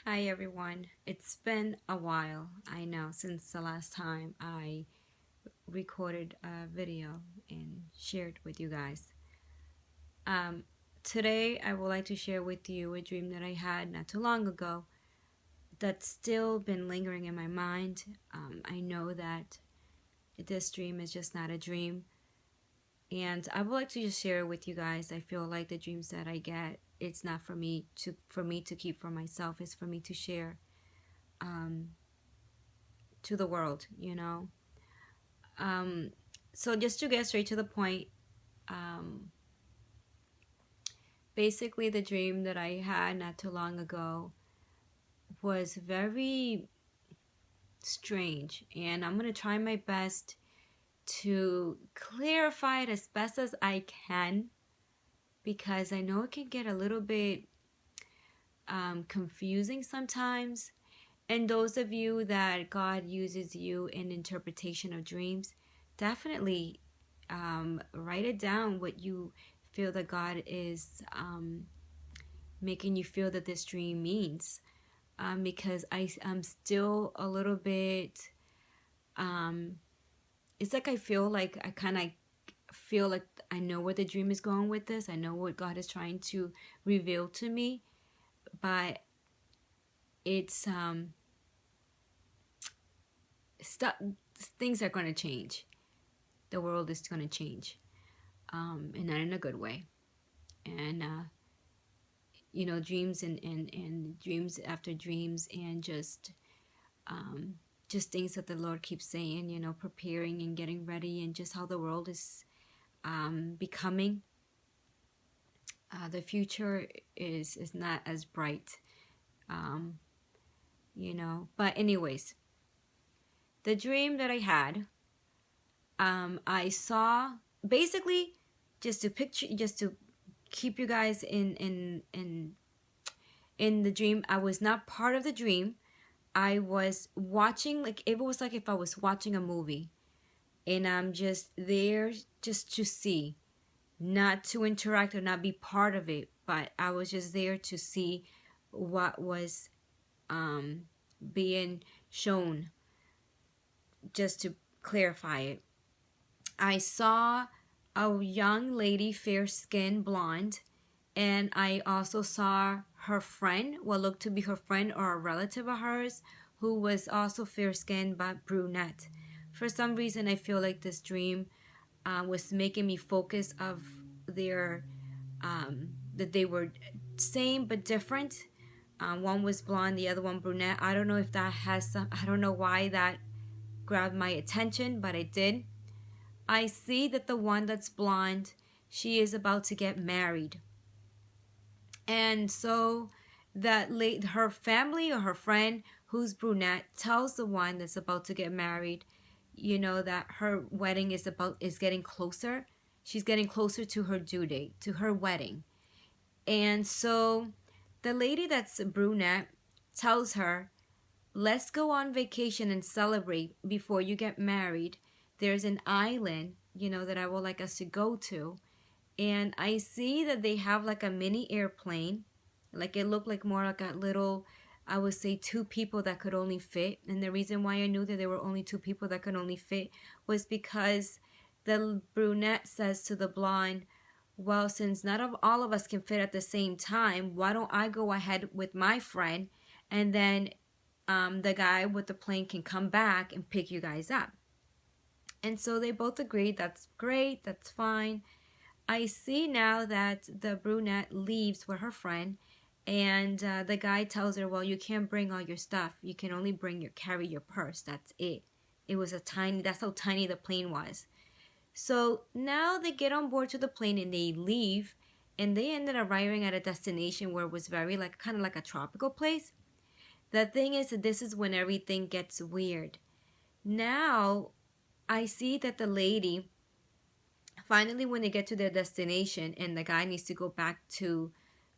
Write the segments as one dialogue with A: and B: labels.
A: Hi everyone. It's been a while, I know, since the last time I recorded a video and shared with you guys. Um, Today I would like to share with you a dream that I had not too long ago that's still been lingering in my mind. I know that this dream is just not a dream, and I would like to just share it with you guys. I feel like the dreams that I get, it's not for me to keep for myself. It's for me to share um, to the world, you know. Um, so just to get straight to the point, um, basically the dream that I had not too long ago was very strange, and I'm gonna try my best to clarify it as best as I can because I know it can get a little bit confusing sometimes. And those of you that God uses you in interpretation of dreams, definitely write it down what you feel that God is making you feel that this dream means. Because I'm still a little bit, um, it's like I feel like I kind of feel like I know where the dream is going with this. I know what God is trying to reveal to me, but it's stuff. Things are going to change. The world is going to change, and not in a good way. And dreams and dreams after dreams, and just things that the Lord keeps saying. Preparing and getting ready, and just how the world is becoming. The future is not as bright, um, But anyways, the dream that I had, I saw basically just to keep you guys in the dream. I was not part of the dream. I was watching, like it was like if I was watching a movie, and I'm just there just to see, not to interact or not be part of it, but I was just there to see what was being shown, just to clarify it. I saw a young lady, fair skinned blonde, and I also saw her friend, what looked to be her friend or a relative of hers, who was also fair skinned but brunette. For some reason, I feel like this dream was making me focus of their that they were same but different. One was blonde, the other one brunette. I don't know if that has some. I don't know why that grabbed my attention, but it did. I see that the one that's blonde, she is about to get married. And so her family or her friend who's brunette tells the one that's about to get married, that her wedding is getting closer. She's getting closer to her due date, to her wedding. And so the lady that's a brunette tells her, let's go on vacation and celebrate before you get married. There's an island, that I would like us to go to. And I see that they have like a mini airplane. Like it looked like more like a little, I would say, two people that could only fit. And the reason why I knew that there were only two people that could only fit was because the brunette says to the blonde, well, since not of all of us can fit at the same time, why don't I go ahead with my friend, and then the guy with the plane can come back and pick you guys up. And so they both agreed, that's great, that's fine. I see now that the brunette leaves with her friend, and the guy tells her, well, you can't bring all your stuff. You can only carry your purse. That's it. That's how tiny the plane was. So now they get on board to the plane and they leave, and they ended up arriving at a destination where it was very like kind of like a tropical place. The thing is that this is when everything gets weird. Now I see that the lady, finally, when they get to their destination and the guy needs to go back to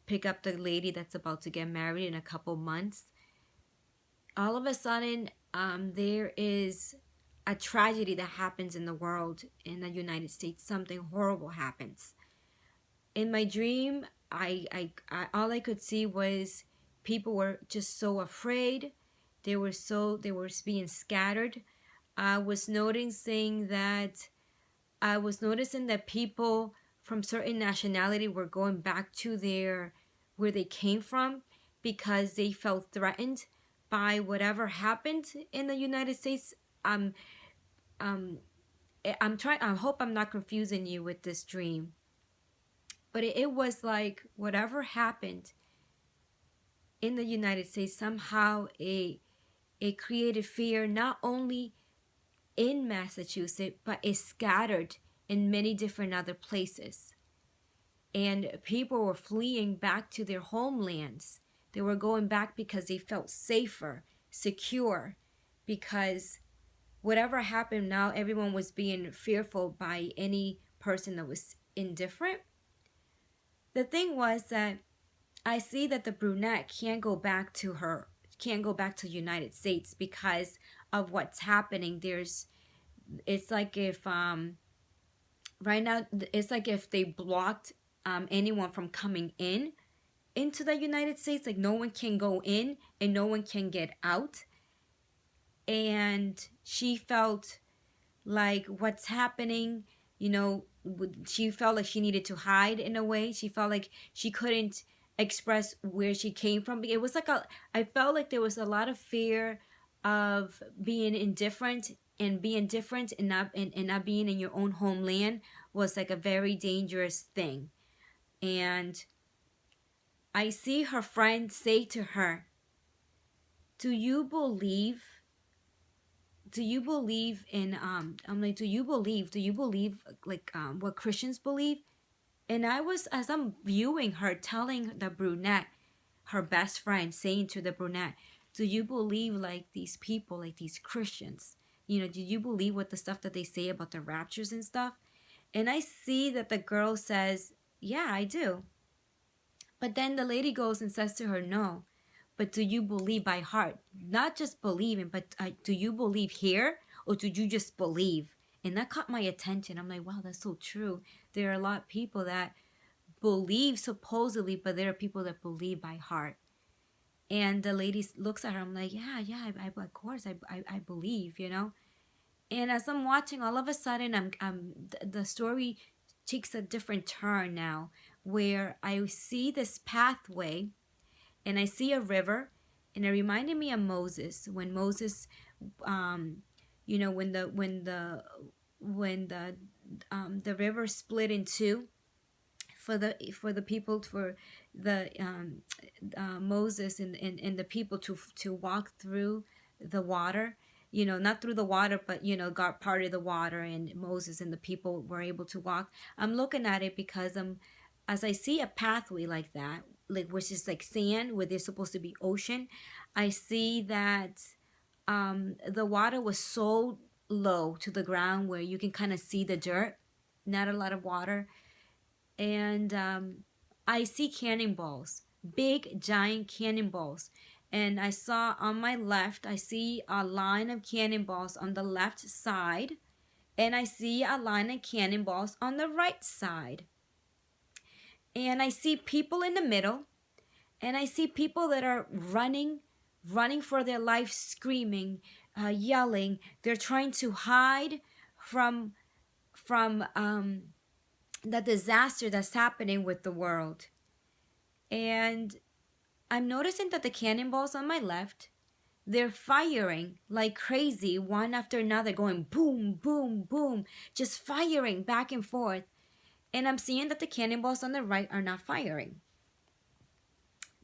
A: pick up the lady that's about to get married in a couple months, all of a sudden there is a tragedy that happens in the world, in the United States. Something horrible happens. In my dream, I all I could see was people were just so afraid. They were being scattered. I was noticing that people from certain nationality were going back to where they came from, because they felt threatened by whatever happened in the United States. Um, I hope I'm not confusing you with this dream, but it was like whatever happened in the United States, somehow it created fear, not only in Massachusetts, but it scattered in many different other places. And people were fleeing back to their homelands. They were going back because they felt safer, secure, because whatever happened, now everyone was being fearful by any person that was indifferent. The thing was that I see that the brunette can't go back to the United States because of what's happening. It's like if right now, it's like if they blocked anyone from coming into the United States. Like no one can go in and no one can get out. And she felt like what's happening, she felt like she needed to hide in a way. She felt like she couldn't express where she came from. It was like I felt like there was a lot of fear of being indifferent, and being different and not being in your own homeland was like a very dangerous thing. And I see her friend say to her, do you believe in I'm like, do you believe like what Christians believe? And I was, as I'm viewing her, telling the brunette, her best friend, saying to the brunette, do you believe like these people, like these Christians, do you believe what the stuff that they say about the raptures and stuff? And I see that the girl says, yeah, I do. But then the lady goes and says to her, no, but do you believe by heart? Not just believing, but do you believe here, or do you just believe? And that caught my attention. I'm like, wow, that's so true. There are a lot of people that believe supposedly, but there are people that believe by heart. And the lady looks at her. I'm like, yeah, of course, I believe, And as I'm watching, all of a sudden, the story takes a different turn now, where I see this pathway, and I see a river, and it reminded me of Moses, when Moses, when the river split in two, for the people, for the Moses and the people to walk through the water, not through the water, but God parted the water, and Moses and the people were able to walk. I'm looking at it because as I see a pathway like that, like which is like sand where there's supposed to be ocean, I see that the water was so low to the ground where you can kind of see the dirt, not a lot of water. And I see cannonballs, big giant cannonballs. And I saw on my left, I see a line of cannonballs on the left side, and I see a line of cannonballs on the right side. And I see people in the middle, and I see people that are running for their life, screaming, yelling. They're trying to hide from the disaster that's happening with the world. And I'm noticing that the cannonballs on my left, they're firing like crazy, one after another, going boom, boom, boom, just firing back and forth. And I'm seeing that the cannonballs on the right are not firing.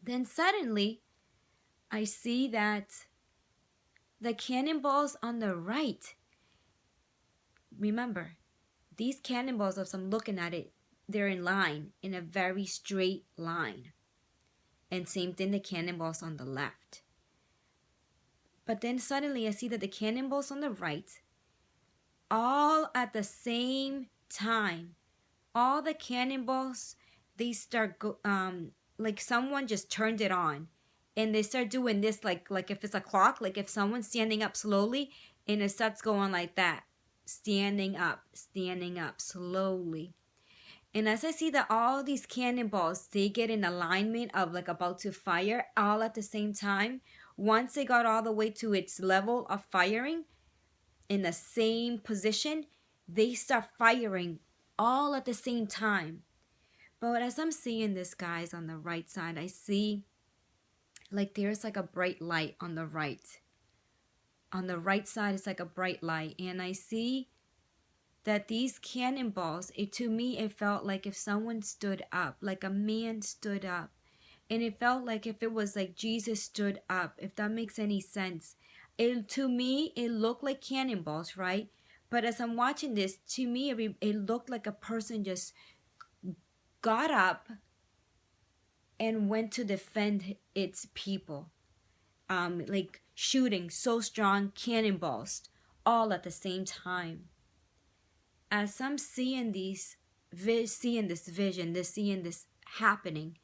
A: Then suddenly, I see that the cannonballs on the right, remember, these cannonballs, as I'm looking at it, they're in line, in a very straight line. And same thing, the cannonballs on the left. But then suddenly I see that the cannonballs on the right, all at the same time, all the cannonballs, they start like someone just turned it on. And they start doing this like if it's a clock, like if someone's standing up slowly, and it starts going like that. Standing up slowly. And as I see that all these cannonballs, they get in alignment of like about to fire all at the same time. Once they got all the way to its level of firing in the same position, they start firing all at the same time. But as I'm seeing this, guys, on the right side, I see like there's like a bright light on the right. On the right side, it's like a bright light. And I see that these cannonballs, to me, it felt like if someone stood up, like a man stood up. And it felt like if it was like Jesus stood up, if that makes any sense. To me, it looked like cannonballs, right? But as I'm watching this, to me, it looked like a person just got up and went to defend its people. Like shooting so strong, cannonballs, all at the same time. As I'm seeing this vision, seeing this happening,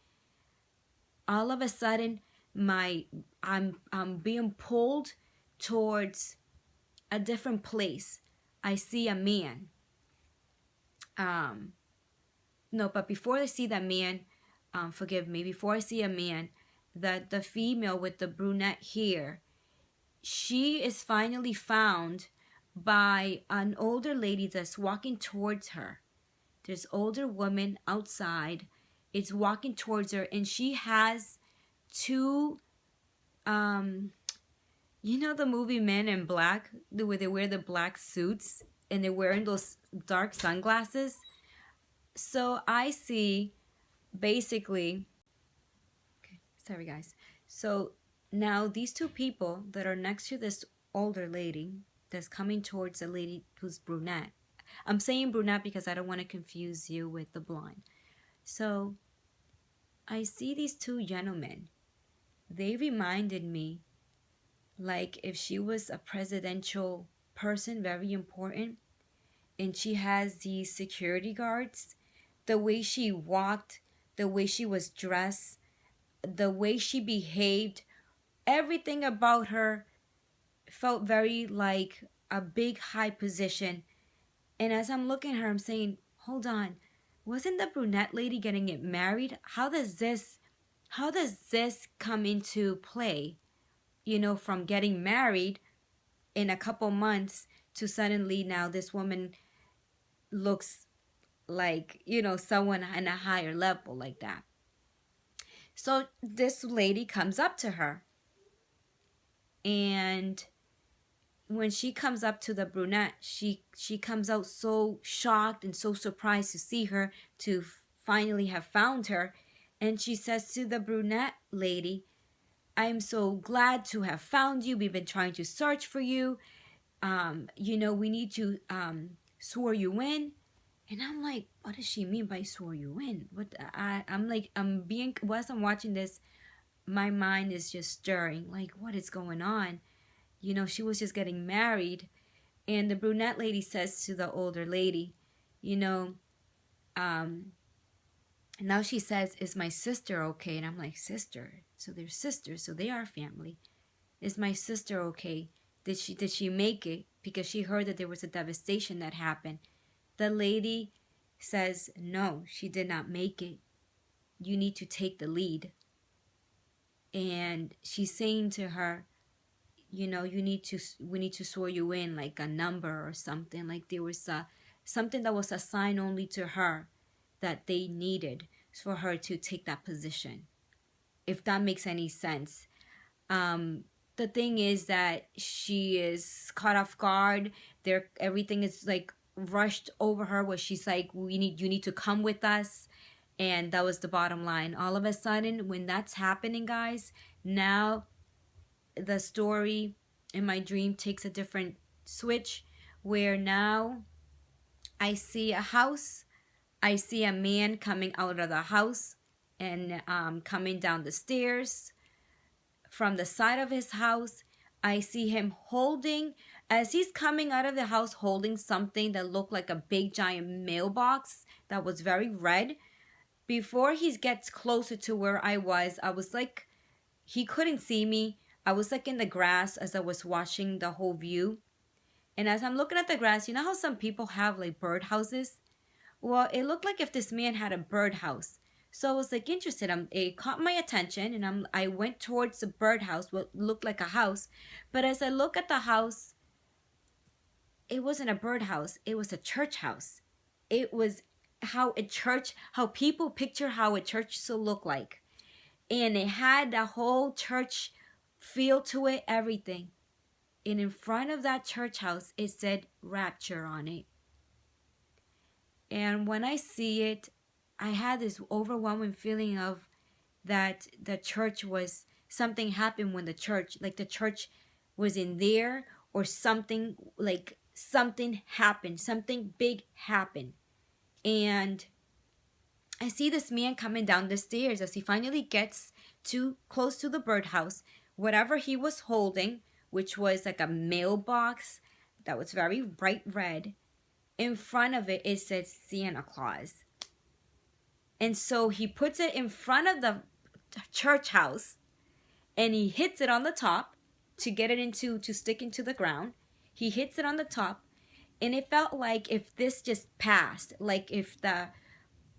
A: all of a sudden, I'm being pulled towards a different place. I see a man. No, but before I see that man, forgive me. Before I see a man, the female with the brunette hair, she is finally found by an older lady that's walking towards her. This older woman outside is walking towards her, and she has two, you know the movie Men in Black, where they wear the black suits and they're wearing those dark sunglasses. So I see basically, okay, sorry guys. So now these two people that are next to this older lady that's coming towards a lady who's brunette. I'm saying brunette because I don't want to confuse you with the blonde. So I see these two gentlemen. They reminded me like if she was a presidential person, very important, and she has these security guards, the way she walked, the way she was dressed, the way she behaved, everything about her felt very like a big high position. And as I'm looking at her, I'm saying, hold on, wasn't the brunette lady getting it married? How does this come into play? You know, from getting married in a couple months to suddenly now this woman looks like, you know, someone in a higher level like that. So this lady comes up to her, and when she comes up to the brunette, she comes out so shocked and so surprised to see her, to finally have found her. And she says to the brunette lady, I am so glad to have found you. We've been trying to search for you. You know, we need to swear you in. And I'm like, what does she mean by swear you in? Whilst I'm watching this, my mind is just stirring. Like, what is going on? You know, she was just getting married. And the brunette lady says to the older lady, you know, now she says, is my sister okay? And I'm like, sister? So they're sisters, so they are family. Is my sister okay? Did she make it? Because she heard that there was a devastation that happened. The lady says, no, she did not make it. You need to take the lead. And she's saying to her, you know, we need to swear you in, like a number or something. Like there was something that was assigned only to her that they needed for her to take that position. If that makes any sense. The thing is that she is caught off guard. Everything is like rushed over her, where she's like, you need to come with us. And that was the bottom line. All of a sudden, when that's happening, guys, now the story in my dream takes a different switch, where now I see a house. I see a man coming out of the house and coming down the stairs. From the side of his house, I see him holding, as he's coming out of the house, holding something that looked like a big giant mailbox that was very red. Before he gets closer to where I was like, he couldn't see me. I was like in the grass as I was watching the whole view. And as I'm looking at the grass, you know how some people have like bird houses? well, it looked like if this man had a birdhouse. So I was like interested. It caught my attention, and I went towards the birdhouse, what looked like a house. But as I look at the house, it wasn't a birdhouse. It was a church house. It was how people picture how a church should look like, and it had the whole church feel to it, everything. And in front of that church house, it said Rapture on it. And when I see it, I had this overwhelming feeling of that the church was, something happened when the church, like the church was in there, or something, like something happened, something big happened. And I see this man coming down the stairs as he finally gets too close to the birdhouse. Whatever he was holding, which was like a mailbox that was very bright red, in front of it, it said Santa Claus. And so he puts it in front of the church house, and he hits it on the top to get it to stick into the ground. He hits it on the top, and it felt like if this just passed, like if the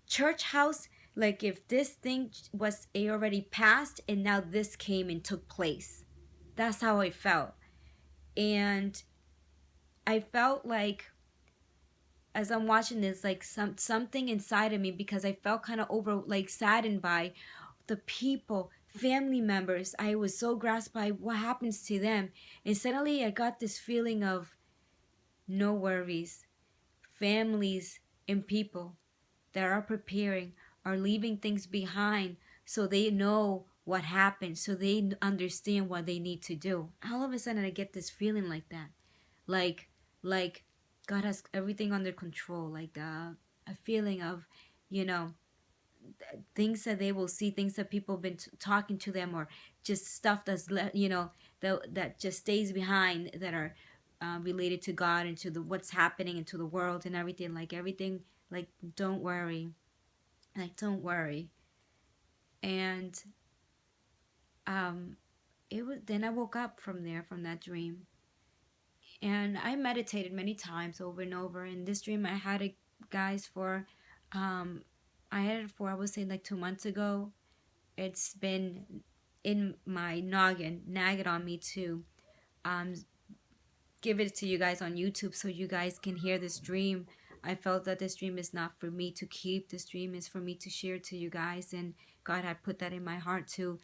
A: church house, like if this thing was already passed and now this came and took place. That's how I felt. And I felt like, as I'm watching this, like something inside of me, because I felt kind of saddened by the people, family members. I was so grasped by what happens to them. And suddenly I got this feeling of no worries. Families and people that are preparing are leaving things behind, so they know what happened, so they understand what they need to do. All of a sudden I get this feeling like that. Like God has everything under control. Like a feeling of, things that they will see, things that people have been talking to them, or just stuff that's that just stays behind, that are related to God and to what's happening into the world and everything. Like don't worry, don't worry. And it was, then I woke up from that dream, and I meditated many times over and over. In this dream, I had it, guys, for I would say like 2 months ago. It's been in my noggin, nagging on me to give it to you guys on YouTube so you guys can hear this dream. I felt that this dream is not for me to keep. This dream is for me to share to you guys, and God had put that in my heart to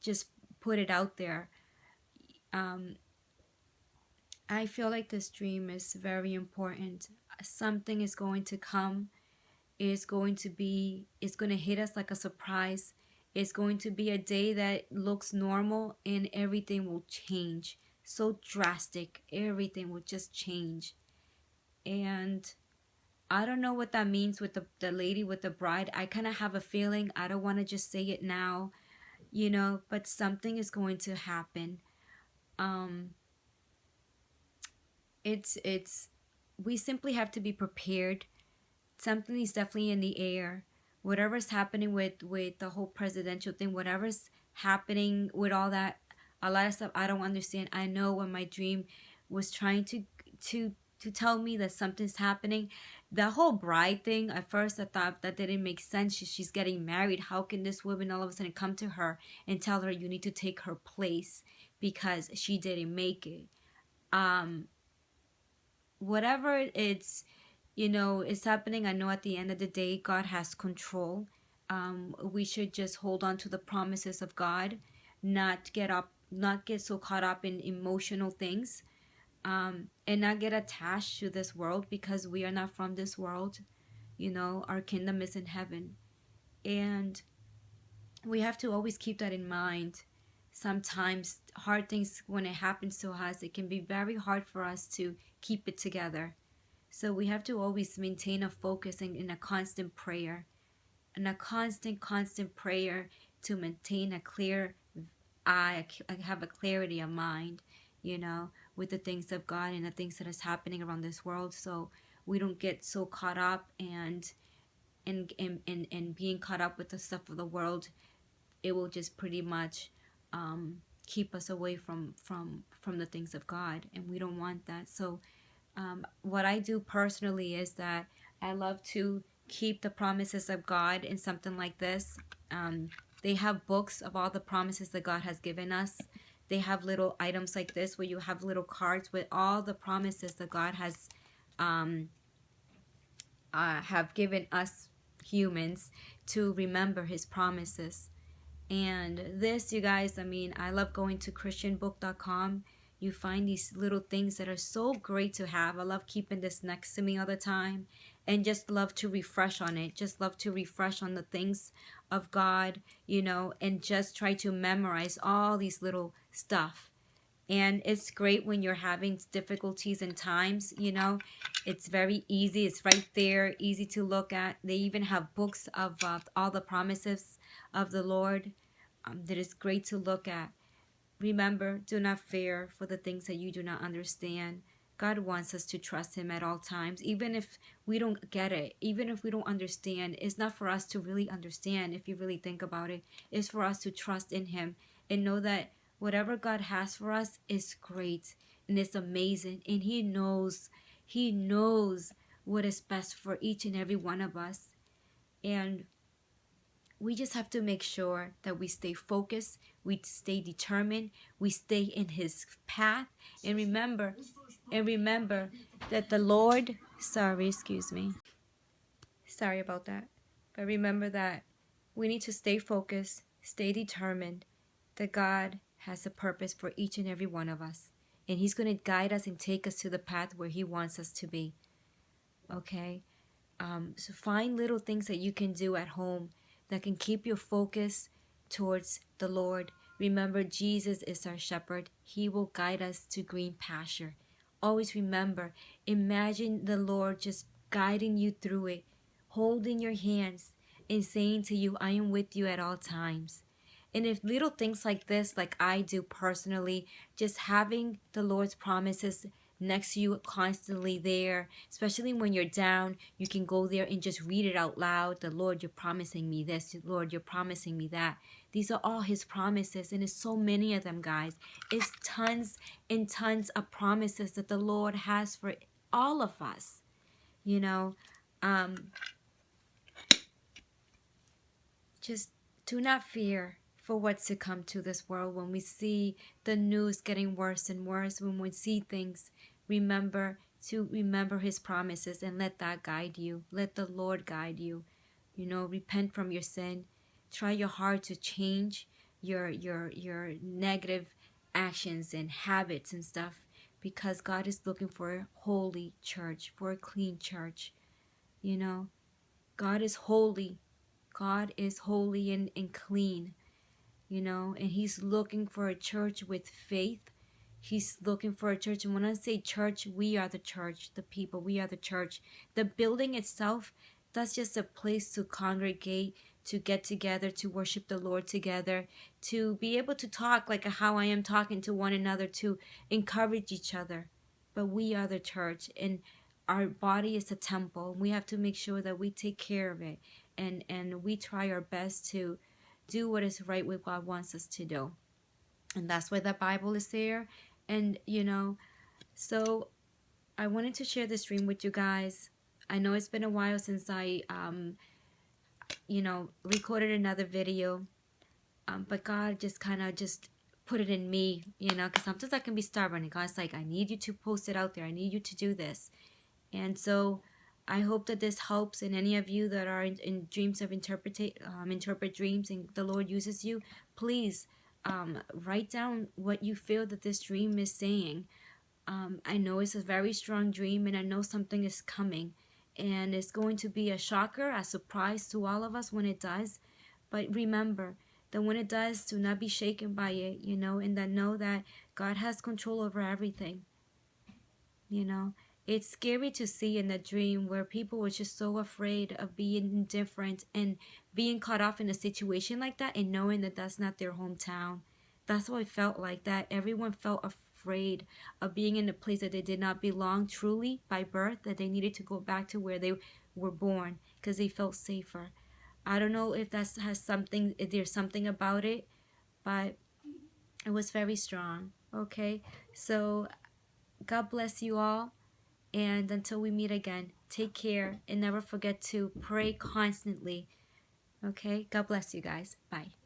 A: just put it out there. I feel like this dream is very important. Something is going to come. It's going to hit us like a surprise. It's going to be a day that looks normal, and everything will change. So drastic. Everything will just change. And I don't know what that means with the lady with the bride. I kind of have a feeling. I don't want to just say it now, but something is going to happen. It's we simply have to be prepared. Something is definitely in the air. Whatever's happening with the whole presidential thing, whatever's happening with all that, a lot of stuff I don't understand. I know when my dream was trying to tell me that something's happening, the whole bride thing, at first I thought that didn't make sense. She's getting married. How can this woman all of a sudden come to her and tell her you need to take her place because she didn't make it? Whatever it's happening, I know at the end of the day God has control. We should just hold on to the promises of God, not get so caught up in emotional things, and not get attached to this world, because we are not from this world. Our kingdom is in heaven, and we have to always keep that in mind. Sometimes hard things, when it happens to us, it can be very hard for us to keep it together. So we have to always maintain a focus and in a constant prayer, and a constant prayer to maintain a clear eye, have a clarity of mind, with the things of God and the things that is happening around this world. So we don't get so caught up and being caught up with the stuff of the world. It will just pretty much keep us away from the things of God, and we don't want that. So what I do personally is that I love to keep the promises of God in something like this. They have books of all the promises that God has given us. They have little items like this where you have little cards with all the promises that God has have given us humans to remember his promises. And this, you guys, I mean, I love going to christianbook.com. You find these little things that are so great to have. I love keeping this next to me all the time and just love to refresh on it. Just love to refresh on the things of God, you know, and just try to memorize all these little stuff. And it's great when you're having difficulties and times, you know. It's very easy. It's right there, easy to look at. They even have books of all the promises of the Lord that is great to look at. Remember, do not fear for the things that you do not understand. God wants us to trust him at all times, even if we don't get it, even if we don't understand. It's not for us to really understand, if you really think about it. It's for us to trust in him and know that whatever God has for us is great and it's amazing. And he knows what is best for each and every one of us. And we just have to make sure that we stay focused, we stay determined, we stay in his path, and remember that the Lord, sorry about that, but remember that we need to stay focused, stay determined, that God has a purpose for each and every one of us, and he's going to guide us and take us to the path where he wants us to be. Okay? So find little things that you can do at home that can keep your focus towards the Lord. Remember, Jesus is our shepherd. He will guide us to green pasture. Always remember, imagine the Lord just guiding you through it, holding your hands and saying to you, I am with you at all times. And if little things like this, like I do personally, just having the Lord's promises next to you constantly there, especially when you're down, you can go there and just read it out loud. The Lord, you're promising me this. Lord, you're promising me that. These are all his promises, and it's so many of them, guys. It's tons and tons of promises that the Lord has for all of us. You know, just do not fear for what's to come to this world. When we see the news getting worse and worse, when we see things, remember his promises and let that guide you. Let the Lord guide you. You know, repent from your sin. Try your hard to change your negative actions and habits and stuff, because God is looking for a holy church, for a clean church. You know, God is holy. God is holy and clean, you know, and he's looking for a church with faith. He's looking for a church. And when I say church, we are the church, the people, we are the church. The building itself, that's just a place to congregate, to get together, to worship the Lord together, to be able to talk like how I am talking to one another, to encourage each other. But we are the church, and our body is a temple. We have to make sure that we take care of it, and we try our best to do what is right, what God wants us to do. And that's why the Bible is there. And, you know, so I wanted to share this dream with you guys. I know it's been a while since I, recorded another video. But God just kind of just put it in me, you know, because sometimes I can be stubborn. And God's like, I need you to post it out there. I need you to do this. And so I hope that this helps. And any of you that are in dreams of interpret dreams and the Lord uses you, please write down what you feel that this dream is saying. I know it's a very strong dream, and I know something is coming. And it's going to be a shocker, a surprise to all of us when it does. But remember that when it does, do not be shaken by it, you know, and that know that God has control over everything. You know, it's scary to see in the dream where people were just so afraid of being indifferent and being caught off in a situation like that and knowing that that's not their hometown. That's what it felt like, that everyone felt afraid of being in a place that they did not belong truly by birth, that they needed to go back to where they were born because they felt safer. I don't know if that has something, if there's something about it, but it was very strong. Okay, so God bless you all, and until we meet again, Take care and never forget to pray constantly. Okay? God bless you guys. Bye.